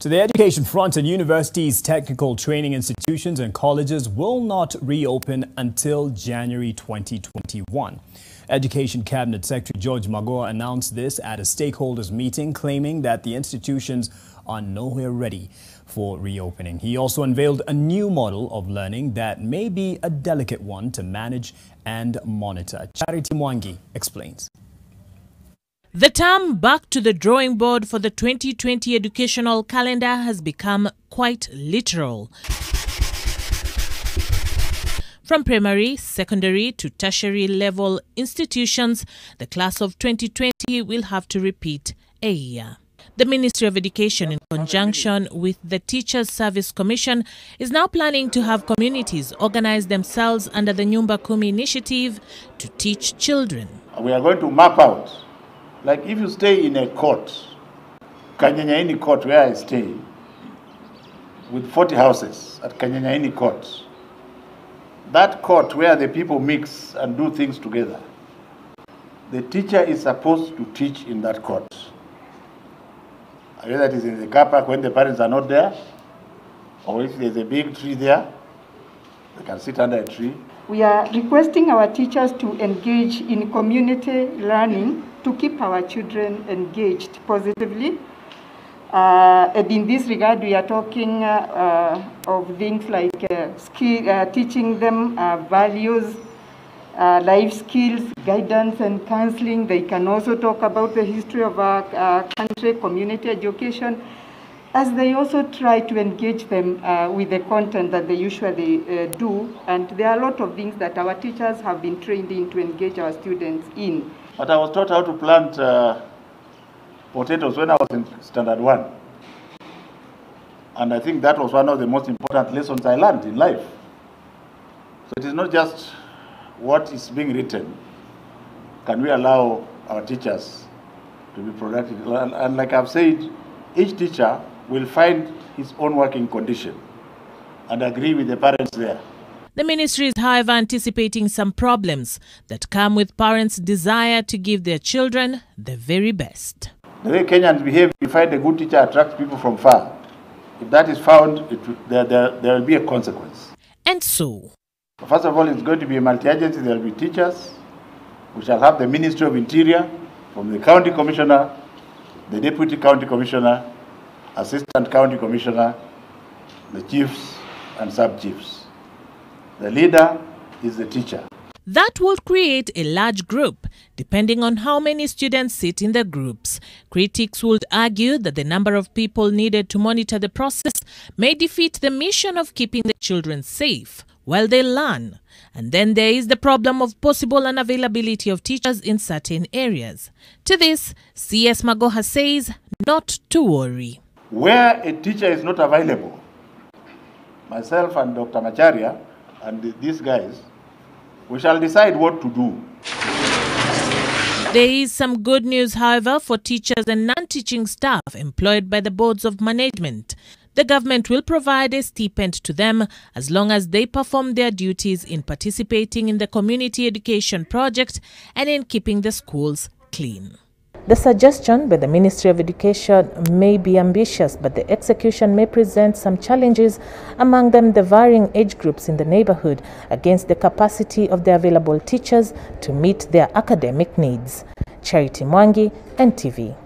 To the education front, and universities, technical training institutions and colleges will not reopen until January 2021. Education Cabinet Secretary George Magoha announced this at a stakeholders meeting, claiming that the institutions are nowhere ready for reopening. He also unveiled a new model of learning that may be a delicate one to manage and monitor. Charity Mwangi explains. The term back to the drawing board for the 2020 educational calendar has become quite literal. From primary, secondary to tertiary level institutions, the class of 2020 will have to repeat a year. The Ministry of Education, in conjunction with the Teachers Service Commission, is now planning to have communities organize themselves under the Nyumba Kumi initiative to teach children. We are going to map out. Like if you stay in a court, Kanyanyaini court where I stay, with 40 houses at Kanyanyaini court, that court where the people mix and do things together, the teacher is supposed to teach in that court. Whether it is in the car park when the parents are not there, or if there's a big tree there, they can sit under a tree. We are requesting our teachers to engage in community learning to keep our children engaged positively. And in this regard, we are talking of things like teaching them values, life skills, guidance and counseling. They can also talk about the history of our country, community education, as they also try to engage them with the content that they usually do. And there are a lot of things that our teachers have been trained in to engage our students in. But I was taught how to plant potatoes when I was in standard 1. And I think that was one of the most important lessons I learned in life. So it is not just what is being written. Can we allow our teachers to be productive? And like I've said, each teacher will find his own working condition and agree with the parents there. The ministry is, however, anticipating some problems that come with parents' desire to give their children the very best. The way Kenyans behave, you find a good teacher attracts people from far. If that is found, there will be a consequence. And so, first of all, it's going to be a multi-agency. There will be teachers. We shall have the Ministry of Interior, from the County Commissioner, the Deputy County Commissioner, Assistant County Commissioner, the chiefs and sub-chiefs. The leader is the teacher. That will create a large group, depending on how many students sit in the groups. Critics would argue that the number of people needed to monitor the process may defeat the mission of keeping the children safe while they learn. And then there is the problem of possible unavailability of teachers in certain areas. To this, CS Magoha says not to worry. Where a teacher is not available, myself and Dr. Macharia and these guys, we shall decide what to do. There is some good news, however, for teachers and non-teaching staff employed by the boards of management. The government will provide a stipend to them as long as they perform their duties in participating in the community education project and in keeping the schools clean. The suggestion by the Ministry of Education may be ambitious, but the execution may present some challenges, among them the varying age groups in the neighborhood against the capacity of the available teachers to meet their academic needs. Charity Mwangi, NTV.